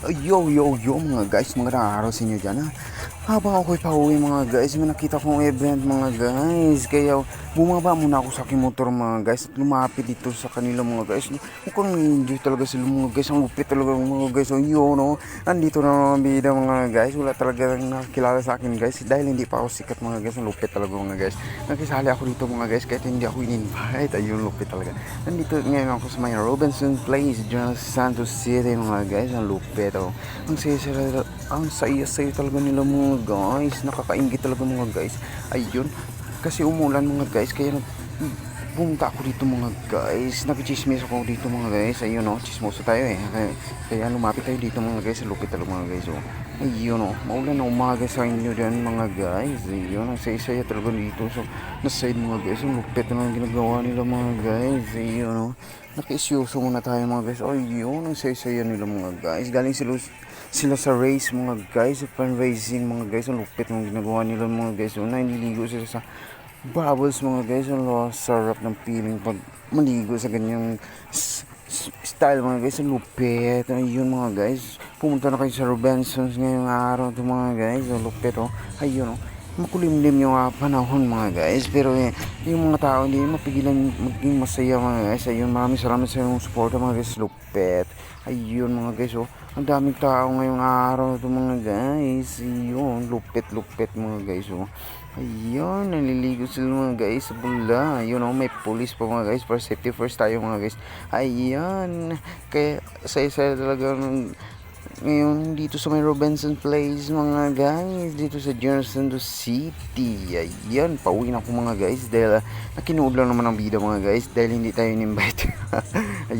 Yo mga guys, magandang araw sa inyo dyan ha. Habang ako'y pauwi mga guys, may nakita kong event mga guys. Kaya bumaba muna ako sa aking motor mga guys at lumapit dito sa kanila mga guys. Mukhang enjoy talaga sila mga guys. Ang lupit talaga mga guys. So yun no, andito na mga bida mga guys. Wala talaga nakakilala sa akin guys. Dahil hindi pa ako sikat mga guys. Ang lupit talaga mga guys. Nakisali ako dito mga guys kahit hindi ako in-invite. Ayun, lupit talaga. Nandito ngayon ako sa may Robinson Place, dyan sa Santos City mga guys. Ang lupit oh. Ang saya talaga nila mga guys. Nakakaingit talaga mga guys. Ayun. Kasi umulan mga guys. Kaya pumunta ako dito mga guys. Nagchismis ako dito mga guys. Ayun oh. Chismoso tayo eh. Kaya lumapit tayo dito mga guys. Lupit talaga mga guys oh. Ayun oh. Maulan na umaga sa inyo dyan mga guys. Ayun. Ang saya talaga dito. So, nasa side mga guys. Ang lupit na ginagawa nila mga guys. Ayun oh. Nakiisyoso muna tayo mga guys. Ayun. Ang saya nila mga guys. Galing sila sa race mga guys, sa fundraising mga guys. Ang lupit ng ginagawa nila mga guys. Una, nililigo sila sa bubbles mga guys. Ang sarap ng feeling pag maligo sa ganyang style mga guys. Ang lupit. Ayun mga guys. Pumunta na kayo sa Robinsons ngayong araw to mga guys. Ang lupit oh. Ayun oh. Makulimlim yung panahon mga guys, pero yung mga tao hindi mapigilan maging masaya mga guys. Ayun, maraming salamat sa inyong support mga guys. Lupet. Ayun mga guys oh. Ang daming tao ngayong araw to mga guys. Ayun, lupet mga guys oh. Ayun, naliligo sila mga guys sa bula. Ayun oh, may police pa mga guys. For safety first tayo mga guys. Ayun, kaya saya talaga ngayon dito sa may Robinson Place mga guys, dito sa Jensen City. Ayan, pauwi na ako mga guys dahil nakinuod lang naman ang bida mga guys dahil hindi tayo in-invite. Ayun.